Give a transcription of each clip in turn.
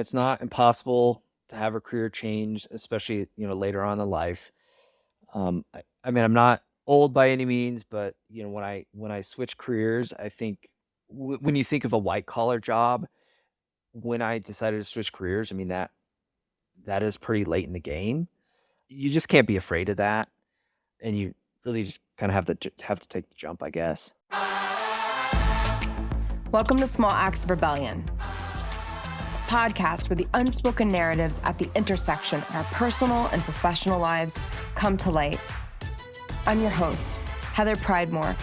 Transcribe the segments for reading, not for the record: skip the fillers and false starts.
It's not impossible to have a career change, especially, later on in life. I mean, I'm not old by any means, but, when I switch careers, I think when you think of a white collar job, when I decided to switch careers, I mean, that is pretty late in the game. You just can't be afraid of that, and you really just kinda have to take the jump, I guess. Welcome to Small Acts of Rebellion, a podcast where the unspoken narratives at the intersection of our personal and professional lives come to light. I'm your host, Heather Pridemore,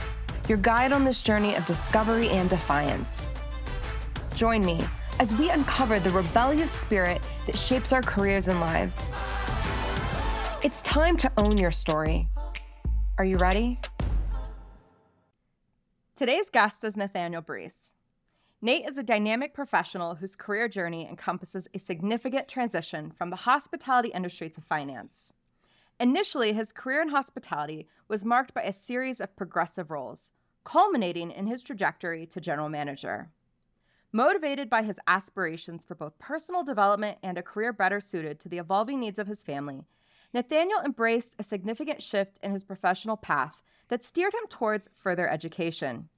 your guide on this journey of discovery and defiance. Join me as we uncover the rebellious spirit that shapes our careers and lives. It's time to own your story. Are you ready? Today's guest is Nathaniel Breece. Nate is a dynamic professional whose career journey encompasses a significant transition from the hospitality industry to finance. Initially, his career in hospitality was marked by a series of progressive roles, culminating in his trajectory to general manager. Motivated by his aspirations for both personal development and a career better suited to the evolving needs of his family, Nathaniel embraced a significant shift in his professional path that steered him towards further education.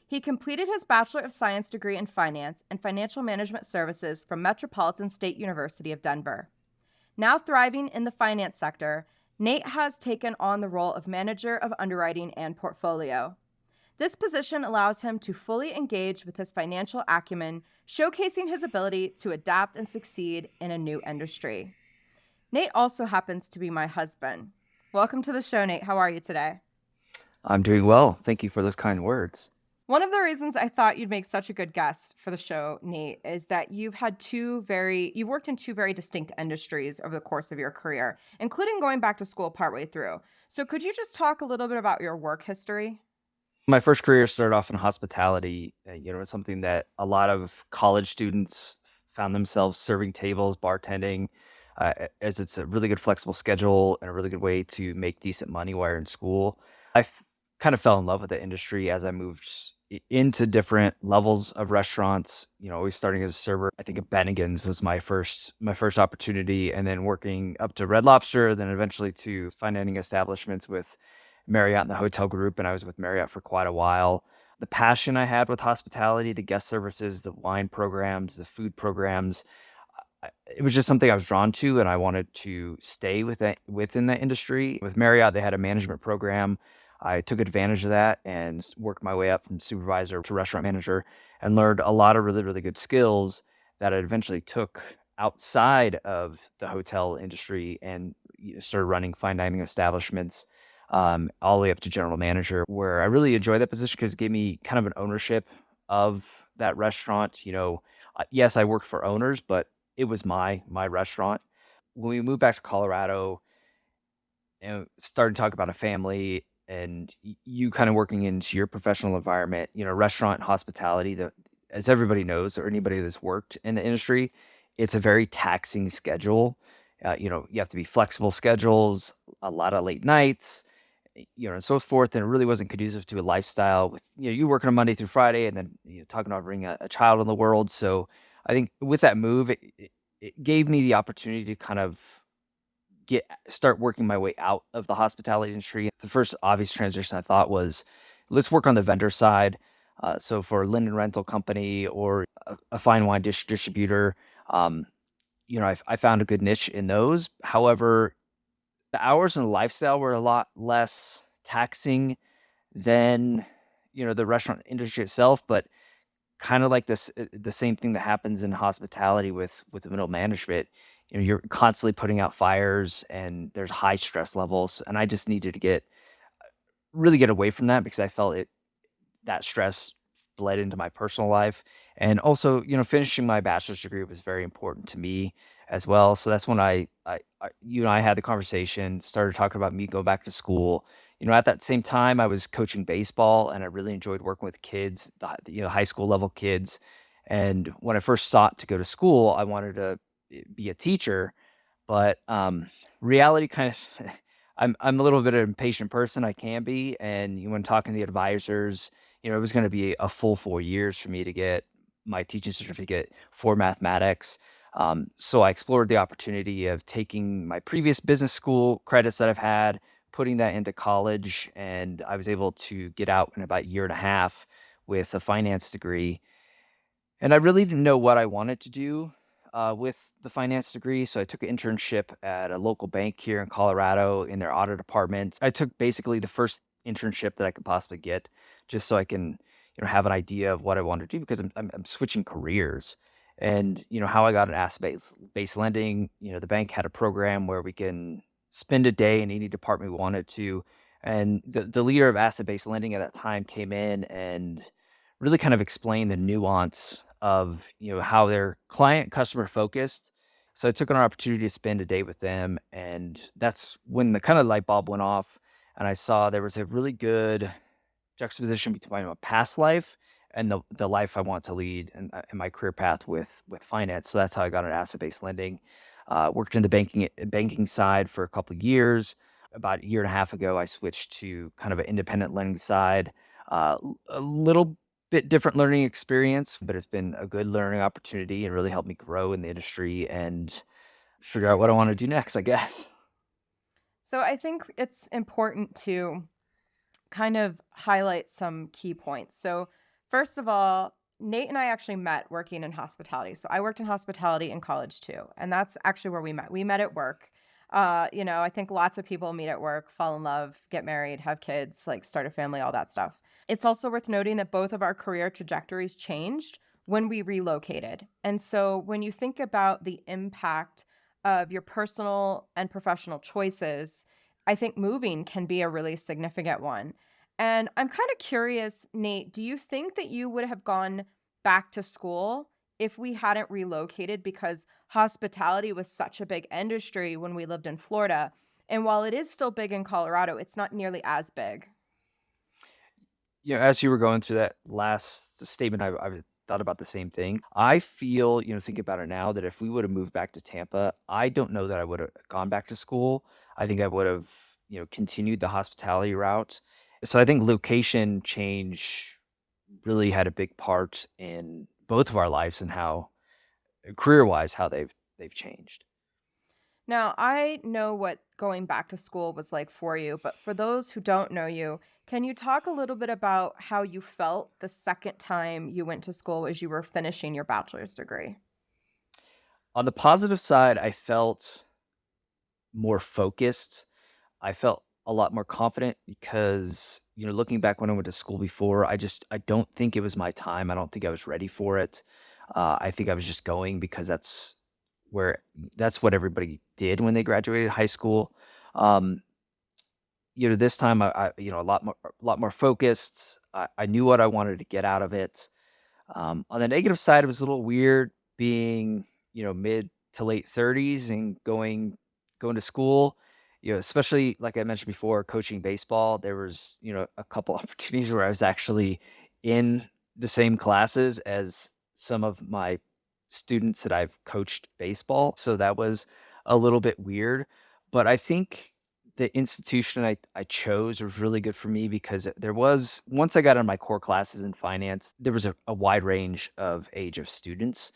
He completed his Bachelor of Science degree in Finance and Financial Management Services from Metropolitan State University of Denver. Now thriving in the finance sector, Nate has taken on the role of Manager of Underwriting and Portfolio. This position allows him to fully engage with his financial acumen, showcasing his ability to adapt and succeed in a new industry. Nate also happens to be my husband. Welcome to the show, Nate. How are you today? I'm doing well. Thank you for those kind words. One of the reasons I thought you'd make such a good guest for the show, Nate, is that you've worked in two very distinct industries over the course of your career, including going back to school partway through. So could you just talk a little bit about your work history? My first career started off in hospitality. It's something that a lot of college students found themselves serving tables, bartending, as it's a really good flexible schedule and a really good way to make decent money while you're in school. Kind of fell in love with the industry as I moved into different levels of restaurants. Always starting as a server. I think at Bennigan's was my first opportunity, and then working up to Red Lobster, then eventually to fine dining establishments with Marriott and the hotel group, and I was with Marriott for quite a while. The passion I had with hospitality, the guest services, the wine programs, the food programs, it was just something I was drawn to, and I wanted to stay within that industry. With Marriott, they had a management program. I took advantage of that and worked my way up from supervisor to restaurant manager, and learned a lot of really, really good skills that I eventually took outside of the hotel industry and started running fine dining establishments, all the way up to general manager, where I really enjoyed that position because it gave me kind of an ownership of that restaurant. Yes, I worked for owners, but it was my restaurant. When we moved back to Colorado and started talking about a family, and you kind of working into your professional environment, restaurant hospitality, as everybody knows, or anybody that's worked in the industry, it's a very taxing schedule. You have to be flexible schedules, a lot of late nights, and so forth. And it really wasn't conducive to a lifestyle with, you working on Monday through Friday and then, talking about bringing a child in the world. So I think with that move, it gave me the opportunity to kind of start working my way out of the hospitality industry. The first obvious transition I thought was, let's work on the vendor side. So for a linen rental company or a fine wine distributor, I found a good niche in those. However, the hours and the lifestyle were a lot less taxing than, the restaurant industry itself, but kind of like this, the same thing that happens in hospitality with the middle management. You're constantly putting out fires and there's high stress levels, and I just needed to really get away from that because I felt that stress bled into my personal life. And also, finishing my bachelor's degree was very important to me as well. So that's when you and I had the conversation, started talking about me go back to school. At that same time, I was coaching baseball, and I really enjoyed working with kids, high school level kids. And when I first sought to go to school, I wanted to be a teacher, but reality kind of I'm a little bit of an impatient person. I can be, and when talking to the advisors, it was going to be a full 4 years for me to get my teaching certificate for mathematics. So I explored the opportunity of taking my previous business school credits that I've had, putting that into college, and I was able to get out in about a year and a half with a finance degree. And I really didn't know what I wanted to do with the finance degree. So I took an internship at a local bank here in Colorado in their audit department. I took basically the first internship that I could possibly get just so I can, have an idea of what I want to do because I'm switching careers. And, how I got an asset based lending, the bank had a program where we can spend a day in any department we wanted to. And the leader of asset based lending at that time came in and really kind of explain the nuance of, how they're client customer focused. So I took an opportunity to spend a day with them, and that's when the kind of light bulb went off, and I saw there was a really good juxtaposition between my past life and the life I want to lead and my career path with finance. So that's how I got an asset-based lending. Worked in the banking side for a couple of years. About a year and a half ago, I switched to kind of an independent lending side. A little bit different learning experience, but it's been a good learning opportunity and really helped me grow in the industry and figure out what I want to do next, I guess. So I think it's important to kind of highlight some key points. So, first of all, Nate and I actually met working in hospitality. So, I worked in hospitality in college too. And that's actually where we met. We met at work. I think lots of people meet at work, fall in love, get married, have kids, like start a family, all that stuff. It's also worth noting that both of our career trajectories changed when we relocated. And so, when you think about the impact of your personal and professional choices, I think moving can be a really significant one. And I'm kind of curious, Nate, do you think that you would have gone back to school if we hadn't relocated because hospitality was such a big industry when we lived in Florida? And while it is still big in Colorado, it's not nearly as big. As you were going through that last statement, I thought about the same thing. I feel, thinking about it now, that if we would have moved back to Tampa, I don't know that I would have gone back to school. I think I would have, continued the hospitality route. So I think location change really had a big part in both of our lives and how career-wise, how they've changed. Now, I know what going back to school was like for you, but for those who don't know you, can you talk a little bit about how you felt the second time you went to school as you were finishing your bachelor's degree? On the positive side, I felt more focused. I felt a lot more confident because, looking back when I went to school before, I don't think it was my time. I don't think I was ready for it. I think I was just going because where that's what everybody did when they graduated high school. Um, this time a lot more focused. I knew what I wanted to get out of it. On the negative side, it was a little weird being, mid to late 30s and going to school, especially like I mentioned before, coaching baseball. There was, a couple opportunities where I was actually in the same classes as some of my students that I've coached baseball. So that was a little bit weird. But I think the institution I chose was really good for me because there was once I got on my core classes in finance, there was a wide range of age of students,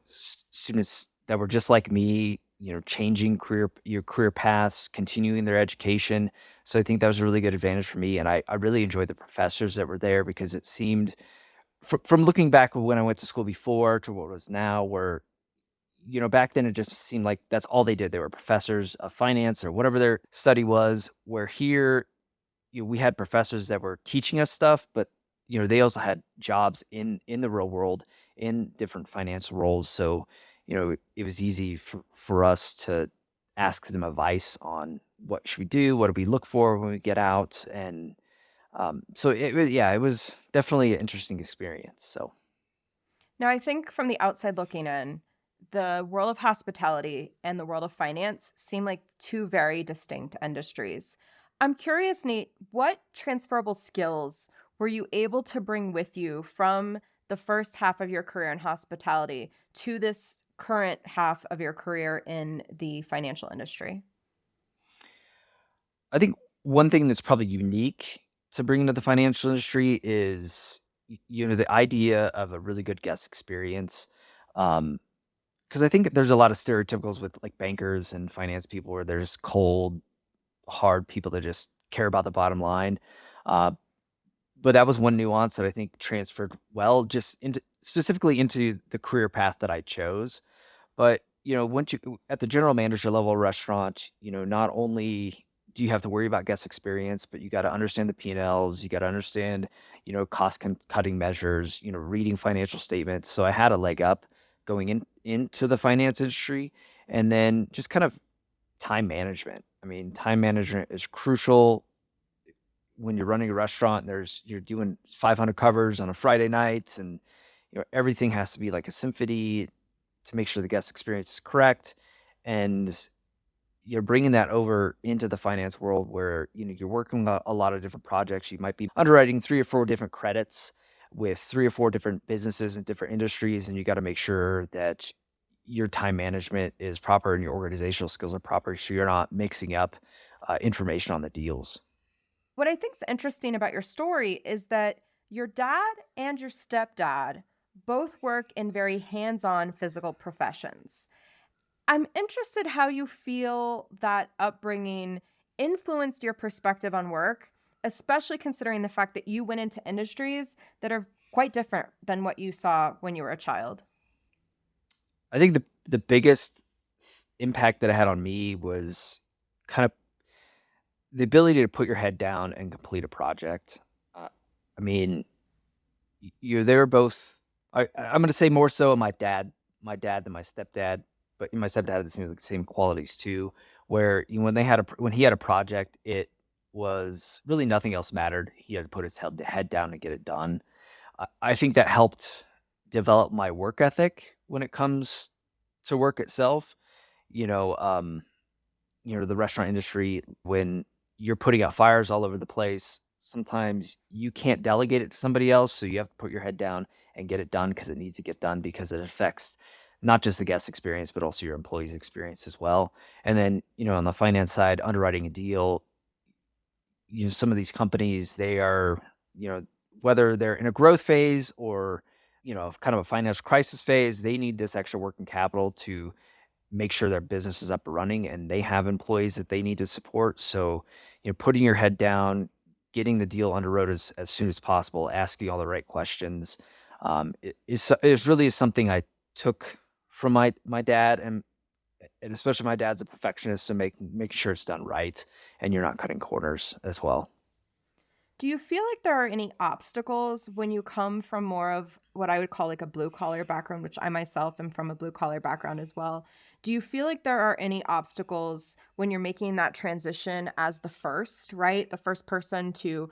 students that were just like me, changing career paths, continuing their education. So I think that was a really good advantage for me. And I really enjoyed the professors that were there because it seemed from looking back when I went to school before to what it was now, where back then it just seemed like that's all they did. They were professors of finance or whatever their study was. Where here, we had professors that were teaching us stuff, but they also had jobs in the real world in different financial roles. So, it was easy for us to ask them advice on what should we do, what do we look for when we get out, and so it was definitely an interesting experience. So. Now, I think from the outside looking in, the world of hospitality and the world of finance seem like two very distinct industries. I'm curious, Nate, what transferable skills were you able to bring with you from the first half of your career in hospitality to this current half of your career in the financial industry? I think one thing that's probably unique to bring into the financial industry is, the idea of a really good guest experience. Um, 'cause I think there's a lot of stereotypicals with, like, bankers and finance people where they're just cold, hard people that just care about the bottom line. Uh, but that was one nuance that I think transferred well just into specifically into the career path that I chose. But, once you at the general manager level restaurant, not only do you have to worry about guest experience, but you gotta understand the P&Ls, you gotta understand, cutting measures, reading financial statements. So I had a leg up going into the finance industry, and then just kind of time management. I mean, time management is crucial when you're running a restaurant. You're doing 500 covers on a Friday night, and everything has to be like a symphony to make sure the guest experience is correct. And you're bringing that over into the finance world where you're working on a lot of different projects. You might be underwriting 3 or 4 different credits with 3 or 4 different businesses and different industries, and you got to make sure that your time management is proper and your organizational skills are proper, so you're not mixing up information on the deals. What I think's interesting about your story is that your dad and your stepdad both work in very hands-on physical professions. I'm interested how you feel that upbringing influenced your perspective on work, especially considering the fact that you went into industries that are quite different than what you saw when you were a child. I think the biggest impact that it had on me was kind of the ability to put your head down and complete a project. I mean, they were both. I'm going to say more so my dad than my stepdad, but my stepdad had the same qualities too. Where when he had a project, it was really nothing else mattered. He had to put his head down and get it done. I think that helped develop my work ethic when it comes to work itself. You know, um, the restaurant industry, when you're putting out fires all over the place, sometimes you can't delegate it to somebody else, so you have to put your head down and get it done because it needs to get done because it affects not just the guest experience, but also your employees' experience as well. And then, on the finance side, underwriting a deal, some of these companies, they are, you know, whether they're in a growth phase or, kind of a financial crisis phase, they need this extra working capital to make sure their business is up and running, and they have employees that they need to support. So, putting your head down, getting the deal underwrote as soon as possible, asking all the right questions, is really something I took from my dad, and especially my dad's a perfectionist, so making sure it's done right and you're not cutting corners as well. Do you feel like there are any obstacles when you come from more of what I would call like a blue collar background, which I myself am from a blue collar background as well? Do you feel like there are any obstacles when you're making that transition as the first, right? The first person to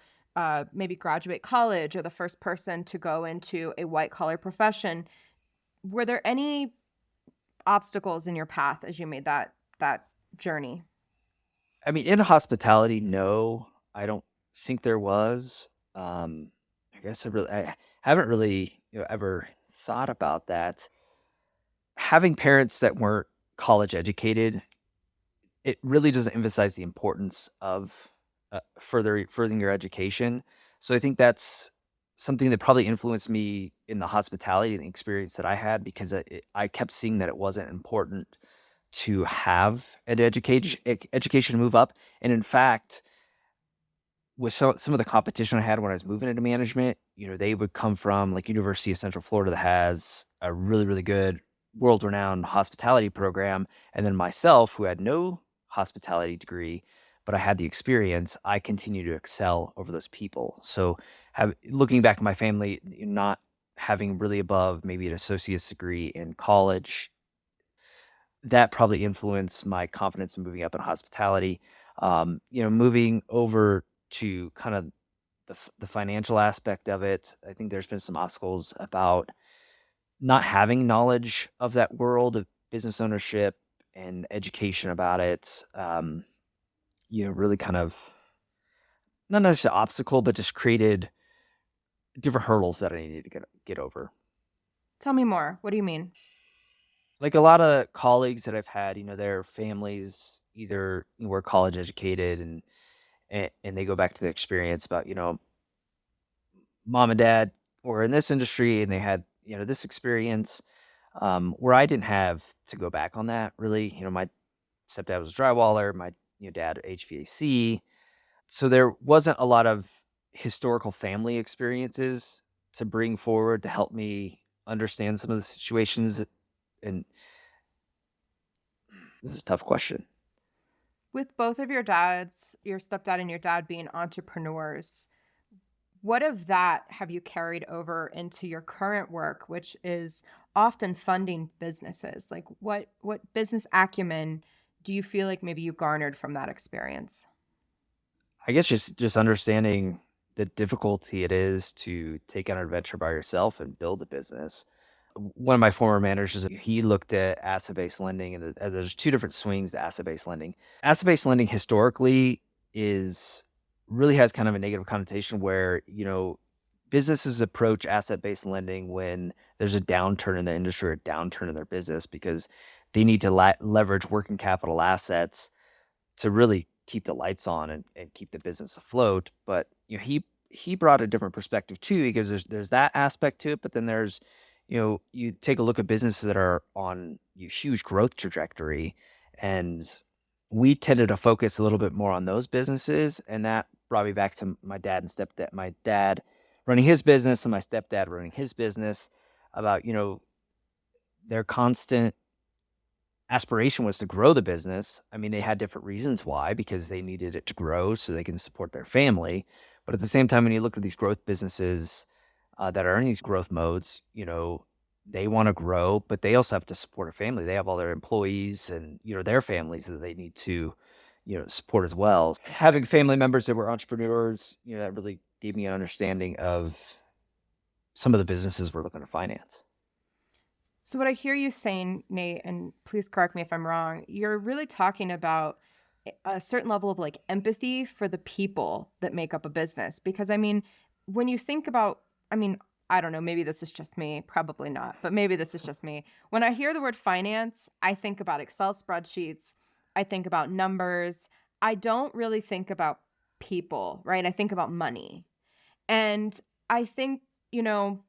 maybe graduate college or the first person to go into a white collar profession? Were there any obstacles in your path as you made that journey? I mean, in hospitality, no, I don't think there was. I guess I haven't really, ever thought about that. Having parents that weren't college educated, it really doesn't emphasize the importance of furthering your education. So I think that's something that probably influenced me in the hospitality and the experience that I had because I kept seeing that it wasn't important to have an education to move up. And in fact, with some of the competition I had when I was moving into management, they would come from like University of Central Florida that has a really, really good world-renowned hospitality program. And then myself, who had no hospitality degree, but I had the experience, I continue to excel over those people. So looking back at my family, not having really above maybe an associate's degree in college, that probably influenced my confidence in moving up in hospitality. Moving over to kind of the financial aspect of it, I think there's been some obstacles about not having knowledge of that world of business ownership and education about it. Really kind of not necessarily obstacle, but just created different hurdles that I needed to get over. Tell me more. What do you mean? Like a lot of colleagues that I've had, their families either were college educated and they go back to the experience about, mom and dad were in this industry and they had, this experience. where I didn't have to go back on that really. My stepdad was a drywaller, my dad HVAC. So there wasn't a lot of historical family experiences to bring forward to help me understand some of the situations. And this is a tough question. With both of your dads, your stepdad and your dad being entrepreneurs, what of that have you carried over into your current work, which is often funding businesses? Like what business acumen do you feel like maybe you garnered from that experience? I guess just understanding the difficulty it is to take on an adventure by yourself and build a business. One of my former managers, he looked at asset-based lending, and there's two different swings to asset-based lending. Asset-based lending historically is really has kind of a negative connotation where, businesses approach asset-based lending when there's a downturn in the industry or a downturn in their business because they need to leverage working capital assets to really keep the lights on and keep the business afloat. But he brought a different perspective too, because there's that aspect to it, but then there's you take a look at businesses that are on a huge growth trajectory, and we tended to focus a little bit more on those businesses, and that brought me back to my dad and stepdad. My dad running his business and my stepdad running his business about their constant aspiration was to grow the business. I mean, they had different reasons why, because they needed it to grow so they can support their family. But at the same time, when you look at these growth businesses that are in these growth modes, they want to grow, but they also have to support a family. They have all their employees and, their families that they need to, support as well. Having family members that were entrepreneurs, that really gave me an understanding of some of the businesses we're looking to finance. So, what I hear you saying, Nate, and please correct me if I'm wrong, you're really talking about a certain level of like empathy for the people that make up a business. Because I mean, when you think about, I mean, I don't know, maybe this is just me, probably not, but maybe this is just me. When I hear the word finance, I think about Excel spreadsheets, I think about numbers. I don't really think about people, right? I think about money. And I think, you know,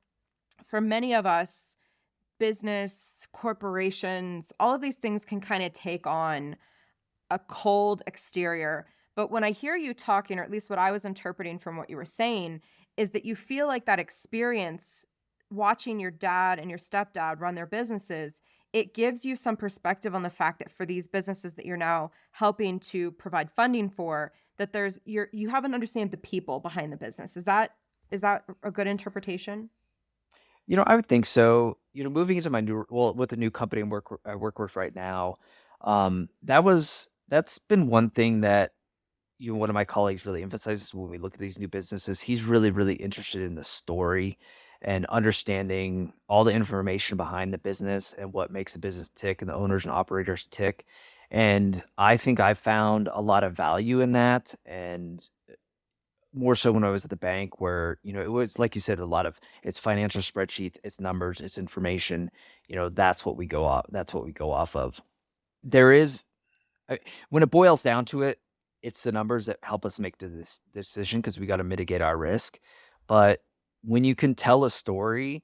for many of us, business, corporations, all of these things can kind of take on a cold exterior. But when I hear you talking, or at least what I was interpreting from what you were saying, is that you feel like that experience watching your dad and your stepdad run their businesses, it gives you some perspective on the fact that for these businesses that you're now helping to provide funding for, that you have an understanding of the people behind the business. Is that a good interpretation? I would think so. Moving into my new well, with the new company I work with right now, that's been one thing that one of my colleagues really emphasizes when we look at these new businesses. He's really, really interested in the story and understanding all the information behind the business and what makes the business tick and the owners and operators tick. And I think I found a lot of value in that. And more so when I was at the bank where, it was like you said, a lot of it's financial spreadsheets, it's numbers, it's information, that's what we go off of. There is when it boils down to it, it's the numbers that help us make this decision because we got to mitigate our risk. But when you can tell a story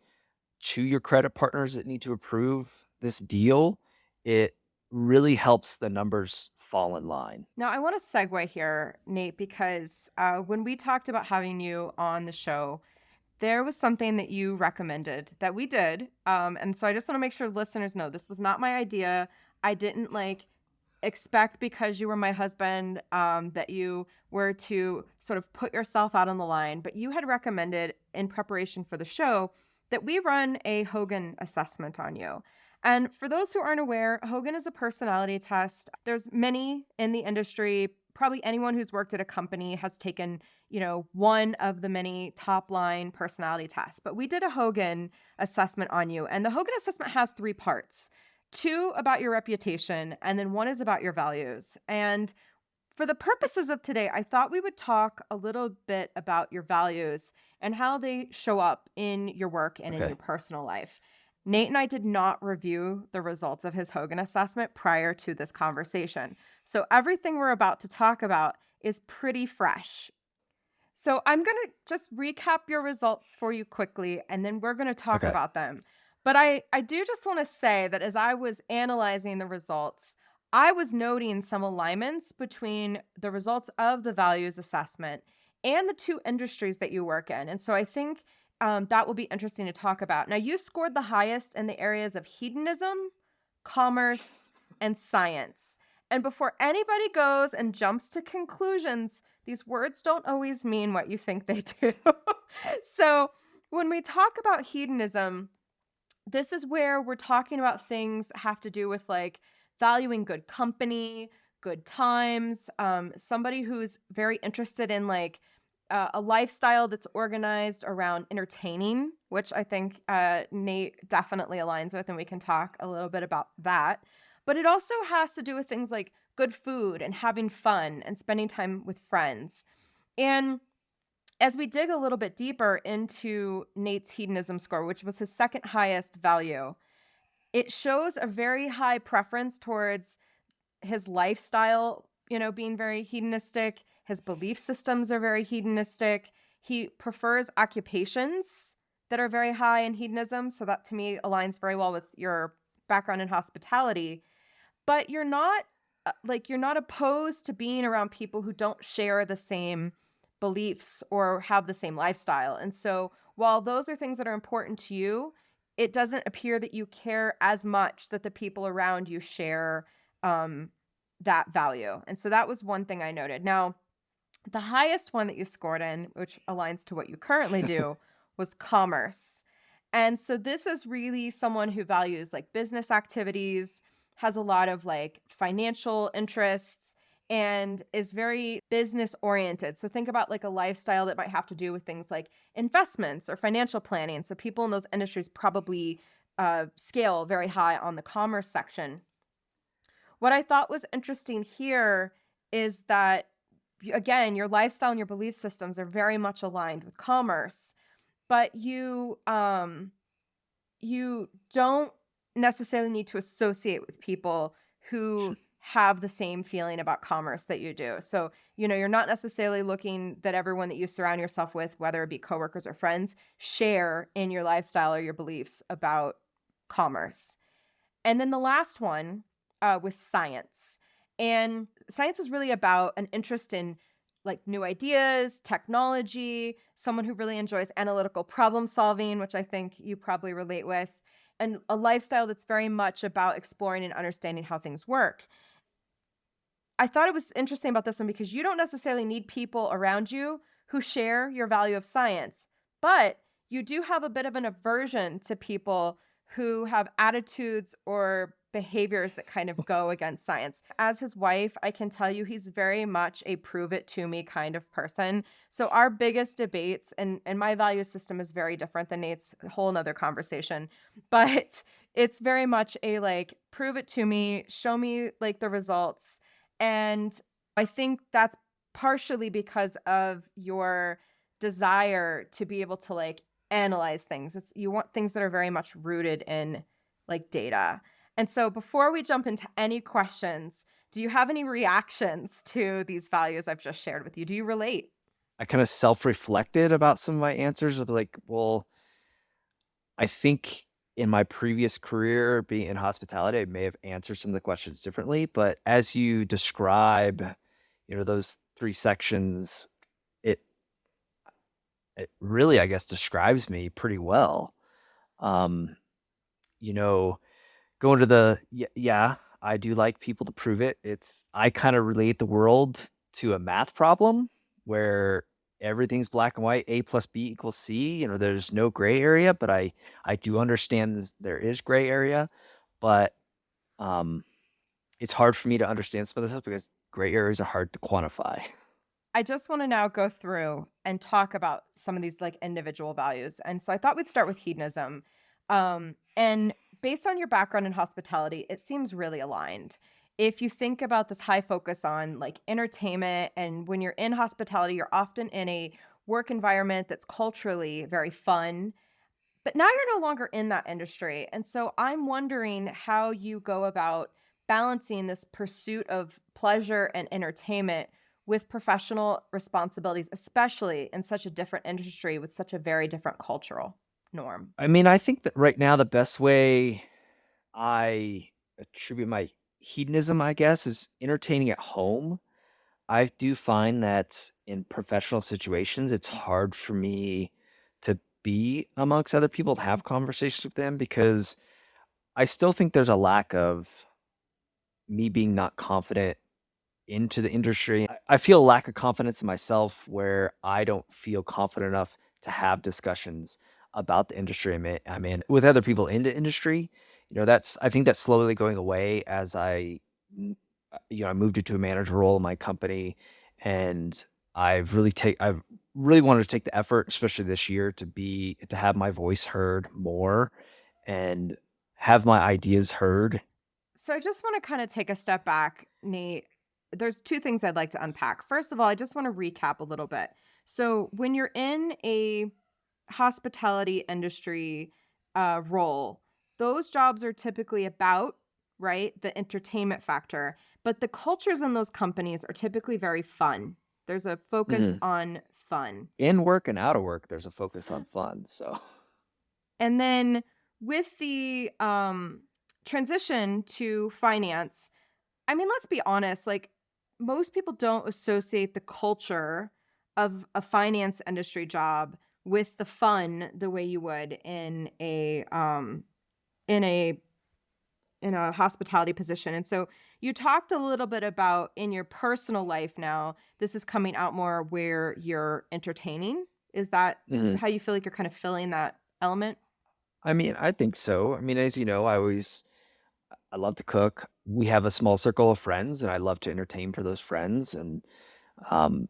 to your credit partners that need to approve this deal, it really helps the numbers fall in line. Now, I want to segue here, Nate, because when we talked about having you on the show, there was something that you recommended that we did. And so I just want to make sure listeners know this was not my idea. I didn't like expect because you were my husband that you were to sort of put yourself out on the line. But you had recommended in preparation for the show that we run a Hogan assessment on you. And for those who aren't aware, Hogan is a personality test. There's many in the industry. Probably anyone who's worked at a company has taken, one of the many top line personality tests. But we did a Hogan assessment on you. And the Hogan assessment has three parts: two about your reputation, and then one is about your values. And for the purposes of today, I thought we would talk a little bit about your values and how they show up in your work and in your Okay. personal life. Nate and I did not review the results of his Hogan assessment prior to this conversation. So everything we're about to talk about is pretty fresh. So I'm going to just recap your results for you quickly, and then we're going to talk Okay. about them. But I do just wanna say that as I was analyzing the results, I was noting some alignments between the results of the values assessment and the 2 industries that you work in, and so I think, that will be interesting to talk about. Now, you scored the highest in the areas of hedonism, commerce, and science, and before anybody goes and jumps to conclusions, these words don't always mean what you think they do. So, when we talk about hedonism, this is where we're talking about things that have to do with like valuing good company, good times, somebody who's very interested in like a lifestyle that's organized around entertaining, which I think Nate definitely aligns with, and we can talk a little bit about that. But it also has to do with things like good food and having fun and spending time with friends. And as we dig a little bit deeper into Nate's hedonism score, which was his second highest value, it shows a very high preference towards his lifestyle, being very hedonistic. His belief systems are very hedonistic. He prefers occupations that are very high in hedonism. So that to me aligns very well with your background in hospitality. But you're not opposed to being around people who don't share the same beliefs or have the same lifestyle. And so while those are things that are important to you, it doesn't appear that you care as much that the people around you share um, that value. And so that was one thing I noted. Now, the highest one that you scored in, which aligns to what you currently do, was commerce. And so this is really someone who values like business activities, has a lot of like financial interests, and is very business oriented. So think about like a lifestyle that might have to do with things like investments or financial planning. So people in those industries probably scale very high on the commerce section. What I thought was interesting here is that, again, your lifestyle and your belief systems are very much aligned with commerce, but you don't necessarily need to associate with people who have the same feeling about commerce that you do. So, you're not necessarily looking that everyone that you surround yourself with, whether it be coworkers or friends, share in your lifestyle or your beliefs about commerce. And then the last one was science. And science is really about an interest in like new ideas, technology, someone who really enjoys analytical problem solving, which I think you probably relate with, and a lifestyle that's very much about exploring and understanding how things work. I thought it was interesting about this one because you don't necessarily need people around you who share your value of science, but you do have a bit of an aversion to people who have attitudes or behaviors that kind of go against science. As his wife, I can tell you he's very much a prove it to me kind of person. So our biggest debates and my value system is very different than Nate's, a whole nother conversation. But it's very much a like prove it to me, show me like the results, and I think that's partially because of your desire to be able to like analyze things. You want things that are very much rooted in like data. And so before we jump into any questions, do you have any reactions to these values I've just shared with you? Do you relate? I kind of self-reflected about some of my answers of like, well, I think in my previous career being in hospitality, I may have answered some of the questions differently, but as you describe, those 3 sections, it it really, I guess, describes me pretty well. Um, you know, Going to the yeah, I do like people to prove it. I kinda relate the world to a math problem where everything's black and white, A plus B equals C, there's no gray area, but I do understand there is gray area, but, um, it's hard for me to understand some of this stuff because gray areas are hard to quantify. I just want to now go through and talk about some of these like individual values. And so I thought we'd start with hedonism. And based on your background in hospitality, it seems really aligned. If you think about this high focus on like entertainment, and when you're in hospitality, you're often in a work environment that's culturally very fun, but now you're no longer in that industry. And so I'm wondering how you go about balancing this pursuit of pleasure and entertainment with professional responsibilities, especially in such a different industry with such a very different cultural. norm? I mean, I think that right now the best way I attribute my hedonism, I guess, is entertaining at home. I do find that in professional situations, it's hard for me to be amongst other people, to have conversations with them because I still think there's a lack of me being not confident into the industry. I feel a lack of confidence in myself where I don't feel confident enough to have discussions about the industry I'm in with other people in the industry. That's I think that's slowly going away as I moved into a manager role in my company, and I've really wanted to take the effort, especially this year, to have my voice heard more and have my ideas heard. So I just want to kind of take a step back, Nate. There's two things I'd like to unpack. First of all, I just want to recap a little bit. So when you're in a hospitality industry role, those jobs are typically about, right, the entertainment factor. But the cultures in those companies are typically very fun. There's a focus Mhm. on fun. In work and out of work, there's a focus on fun, so And then with the transition to finance, I mean, let's be honest, like most people don't associate the culture of a finance industry job with the fun the way you would in a in a hospitality position. And so you talked a little bit about in your personal life now, this is coming out more where you're entertaining. Is that Mhm. how you feel like you're kind of filling that element? I mean, I think so. I mean, as you know, I love to cook. We have a small circle of friends, and I love to entertain for those friends, and, um,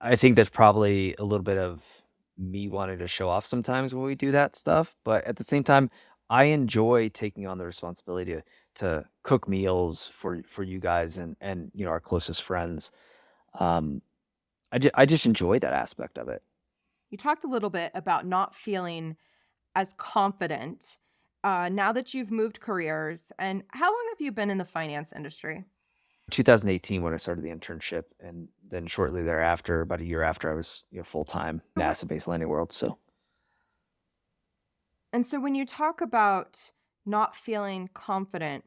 I think there's probably a little bit of me wanting to show off sometimes when we do that stuff, but at the same time, I enjoy taking on the responsibility to cook meals for you guys and our closest friends. Um, I just enjoy that aspect of it. You talked a little bit about not feeling as confident now that you've moved careers. And how long have you been in the finance industry? 2018 when I started the internship, and then shortly thereafter, about a year after, I was, full-time NASA-based Landing World, so And so when you talk about not feeling confident,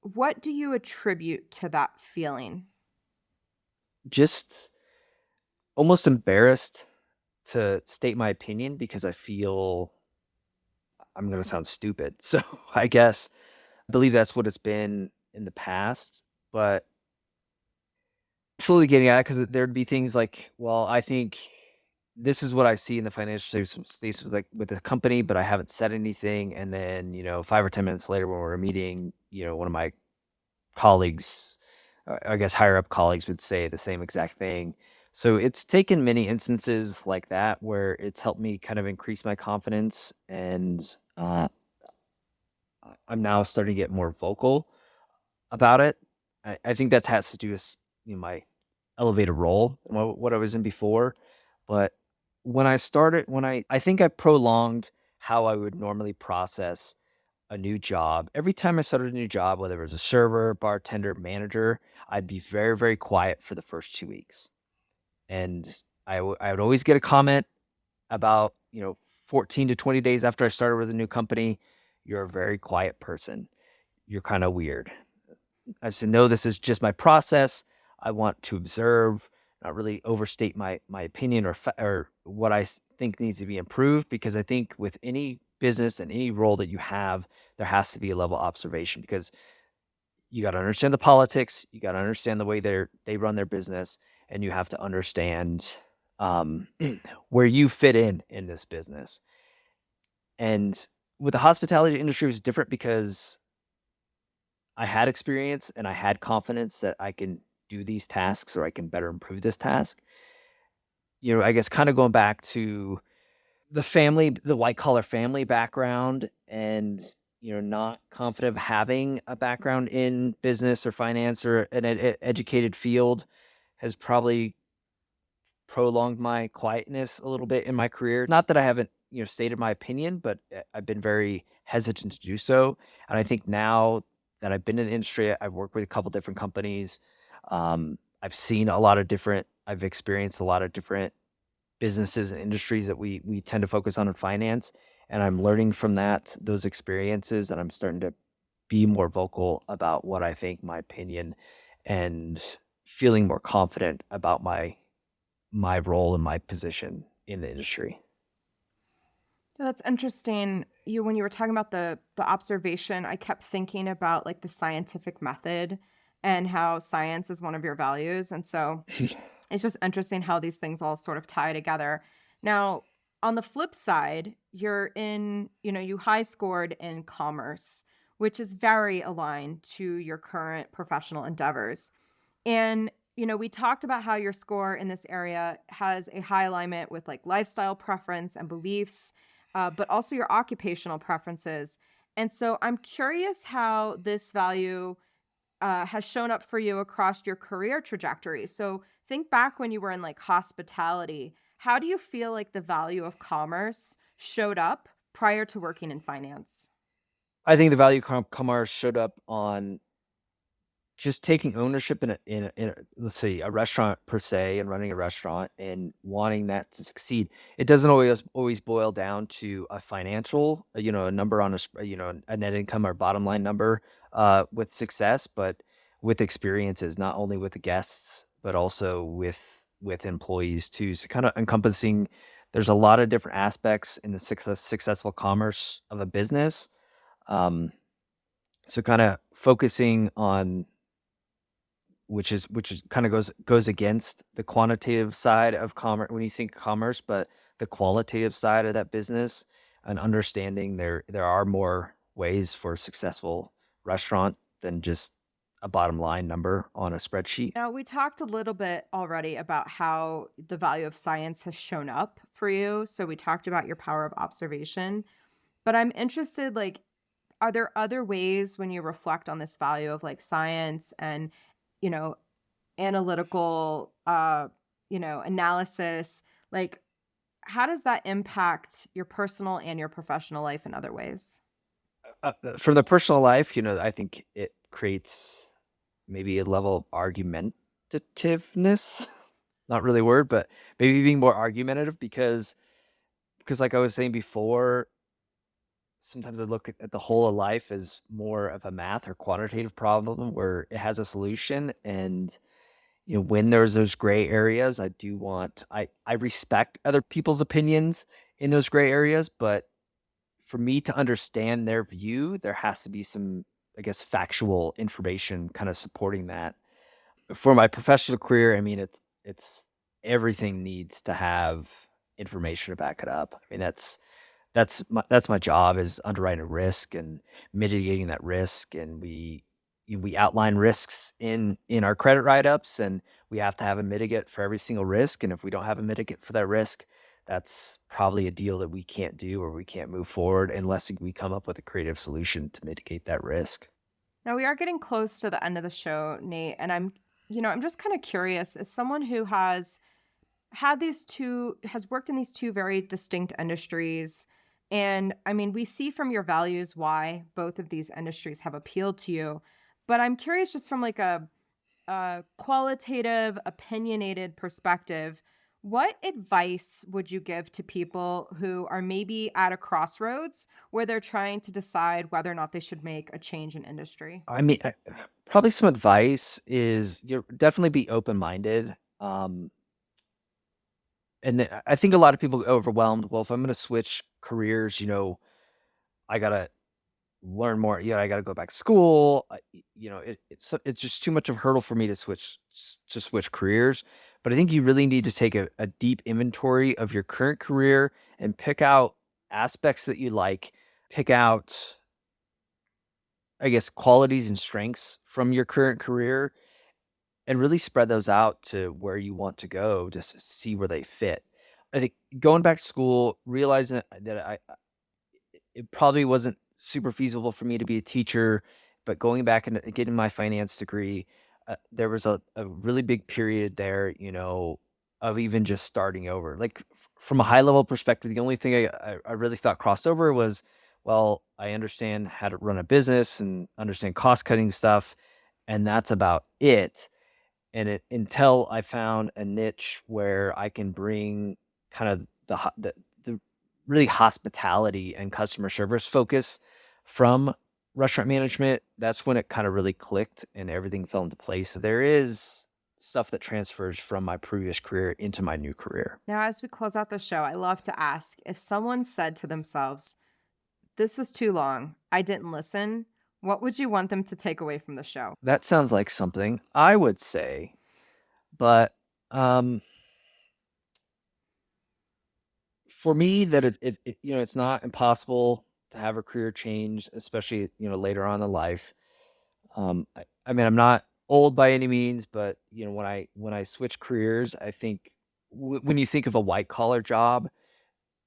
what do you attribute to that feeling? just almost embarrassed to state my opinion because I feel I'm gonna sound stupid. So, I guess I believe that's what it's been in the past, but slowly getting at it because there'd be things like, "Well, I think this is what I see in the financial statements with the company, but I haven't said anything," and then, 5 or 10 minutes later when we're meeting, one of my colleagues, I guess higher up colleagues would say the same exact thing. So it's taken many instances like that where it's helped me kind of increase my confidence, and I'm now starting to get more vocal about it. I think that has to do with my elevated role, what I was in before. But I think I prolonged how I would normally process a new job. Every time I started a new job, whether it was a server, bartender, manager, I'd be very, very quiet for the first 2 weeks. And I would always get a comment about, 14 to 20 days after I started with a new company, "You're a very quiet person. You're kinda weird." I said, "No, this is just my process. I want to observe, not really overstate my opinion or what think needs to be improved," because I think with any business and any role that you have, there has to be a level of observation because you gotta understand the politics, you gotta understand the way they run their business, and you have to understand, um, where you fit in this business. And with the hospitality industry, it was different because I had experience and I had confidence that I can do these tasks or I can better improve this task. I guess kinda going back to the white collar family background and, not confident of having a background in business or finance or an educated field has probably prolonged my quietness a little bit in my career. Not that I haven't, stated my opinion, but I've been very hesitant to do so. And I think now that I've been in the industry, I've worked with a couple different companies. I've experienced a lot of different businesses and industries that we tend to focus on in finance, and I'm learning from those experiences, and I'm starting to be more vocal about what I think, my opinion, and feeling more confident about my role and my position in the industry. Yeah, that's interesting. When you were talking about the observation, I kept thinking about like the scientific method and how science is one of your values. And so it's just interesting how these things all sort of tie together. Now, on the flip side, you high scored in commerce, which is very aligned to your current professional endeavors. And, we talked about how your score in this area has a high alignment with like lifestyle preference and beliefs, but also your occupational preferences. And so I'm curious how this value has shown up for you across your career trajectory. So think back when you were in like hospitality. How do you feel like the value of commerce showed up prior to working in finance? I think the value commerce showed up on just taking ownership in a let's say, a restaurant per se, and running a restaurant and wanting that to succeed. It doesn't always boil down to a financial, a number on a net income or bottom line number, with success, but with experiences, not only with the guests, but also with employees too. So kinda encompassing there's a lot of different aspects in the successful commerce of a business. Um, so kinda focusing on which is kinda goes against the quantitative side of commerce when you think commerce, but the qualitative side of that business and understanding there are more ways for a successful restaurant than just a bottom line number on a spreadsheet. Now, we talked a little bit already about how the value of science has shown up for you. So we talked about your power of observation, but I'm interested, like, are there other ways when you reflect on this value of like science and, you know, analytical, analysis, like, how does that impact your personal and your professional life in other ways? From the personal life, I think it creates maybe a level of argumentativeness, not really a word, but maybe being more argumentative because like I was saying before, sometimes I look at the whole of life as more of a math or quantitative problem where it has a solution. And, when there's those gray areas, I respect other people's opinions in those gray areas. But for me to understand their view, there has to be some, I guess, factual information kind of supporting that. For my professional career, I mean, it's everything needs to have information to back it up. I mean, that's my job is underwriting risk and mitigating that risk, and we outline risks in our credit write-ups, and we have to have a mitigate for every single risk, and if we don't have a mitigate for that risk, that's probably a deal that we can't do or we can't move forward unless we come up with a creative solution to mitigate that risk. Now we are getting close to the end of the show, Nate, and I'm just kind of curious as someone who has worked in these two very distinct industries. And I mean, we see from your values why both of these industries have appealed to you. But I'm curious just from like a qualitative, opinionated perspective, what advice would you give to people who are maybe at a crossroads where they're trying to decide whether or not they should make a change in industry? I mean, probably some advice is you definitely be open-minded. And then I think a lot of people get overwhelmed. Well, if I'm going to switch careers, I gotta learn more. I gotta go back to school. It's just too much of a hurdle for me to switch careers. But I think you really need to take a deep inventory of your current career and pick out aspects that you like. Pick out, I guess, qualities and strengths from your current career, and really spread those out to where you want to go, just to see where they fit. I think going back to school, realizing that it probably wasn't super feasible for me to be a teacher, but going back and getting my finance degree, there was a really big period there, of even just starting over. Like from a high level perspective, the only thing I really thought crossed over was, well, I understand how to run a business and understand cost cutting stuff, and that's about it. And until I found a niche where I can bring kind of the really hospitality and customer service focus from restaurant management, that's when it kinda really clicked and everything fell into place. So there is stuff that transfers from my previous career into my new career. Now, as we close out the show, I love to ask if someone said to themselves, "This was too long. I didn't listen." What would you want them to take away from the show? That sounds like something I would say, but, um, for me that it's not impossible to have a career change, especially, later on in life. I mean, I'm not old by any means, but, when I switch careers, I think when you think of a white collar job,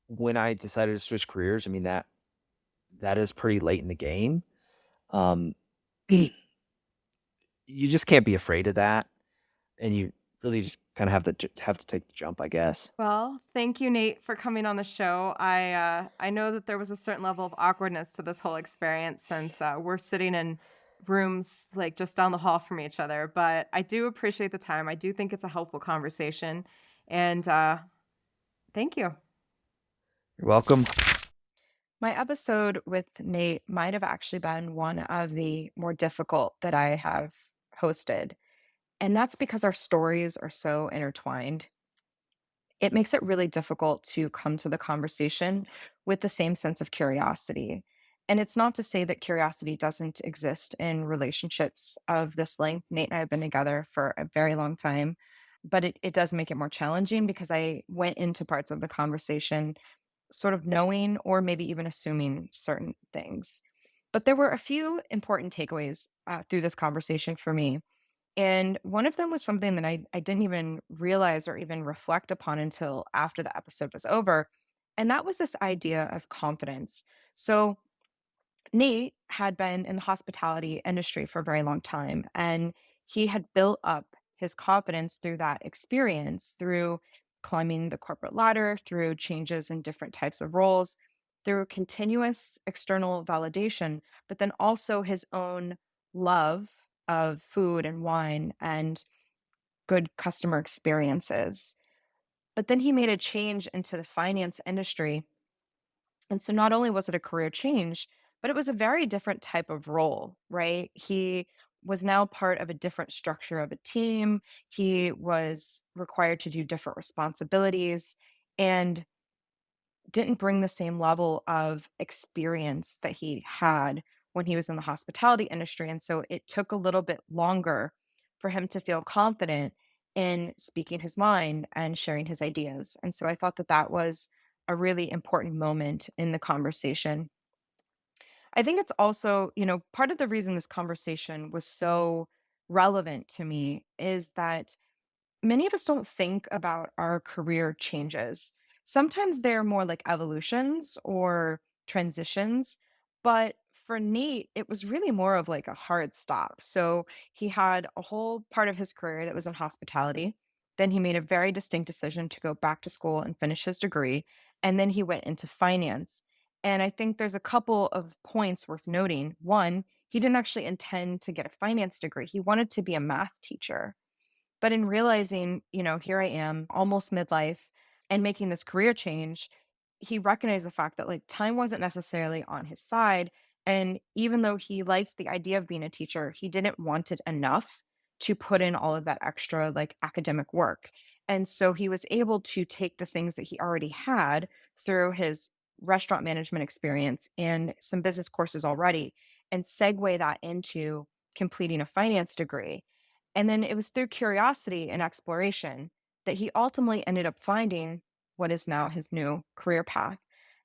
when I decided to switch careers, I mean, that is pretty late in the game. Um, you just can't be afraid of that, and you really just kinda have to take the jump, I guess. Well, thank you, Nate, for coming on the show. I know that there was a certain level of awkwardness to this whole experience since we're sitting in rooms like just down the hall from each other, but I do appreciate the time. I do think it's a helpful conversation, and thank you. You're welcome. My episode with Nate might have actually been one of the more difficult that I have hosted. And that's because our stories are so intertwined. It makes it really difficult to come to the conversation with the same sense of curiosity. And it's not to say that curiosity doesn't exist in relationships of this length. Nate and I have been together for a very long time, but it does make it more challenging because I went into parts of the conversation sort of knowing or maybe even assuming certain things. But there were a few important takeaways through this conversation for me. And one of them was something that I didn't even realize or even reflect upon until after the episode was over. And that was this idea of confidence. So, Nate had been in the hospitality industry for a very long time, and he had built up his confidence through that experience, through climbing the corporate ladder, through changes in different types of roles, through continuous external validation, but then also his own love of food and wine and good customer experiences. But then he made a change into the finance industry, and so not only was it a career change, but it was a very different type of role, right? He was now part of a different structure of a team. He was required to do different responsibilities and didn't bring the same level of experience that he had when he was in the hospitality industry. And so it took a little bit longer for him to feel confident in speaking his mind and sharing his ideas. And so I thought that that was a really important moment in the conversation. I think it's also, part of the reason this conversation was so relevant to me is that many of us don't think about our career changes. Sometimes they're more like evolutions or transitions, but for Nate, it was really more of like a hard stop. So he had a whole part of his career that was in hospitality. Then he made a very distinct decision to go back to school and finish his degree. And then he went into finance. And I think there's a couple of points worth noting. One, he didn't actually intend to get a finance degree, he wanted to be a math teacher. But in realizing, here I am almost midlife and making this career change, he recognized the fact that like time wasn't necessarily on his side. And even though he liked the idea of being a teacher, he didn't want it enough to put in all of that extra like academic work. And so he was able to take the things that he already had through his restaurant management experience and some business courses already and segue that into completing a finance degree. And then it was through curiosity and exploration that he ultimately ended up finding what is now his new career path.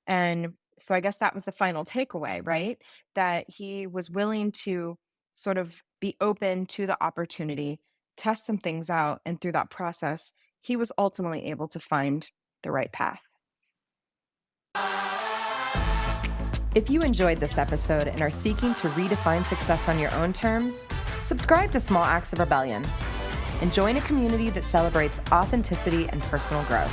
And so I guess that was the final takeaway, right? That he was willing to sort of be open to the opportunity, test some things out. And through that process, he was ultimately able to find the right path. If you enjoyed this episode and are seeking to redefine success on your own terms, subscribe to Small Acts of Rebellion and join a community that celebrates authenticity and personal growth.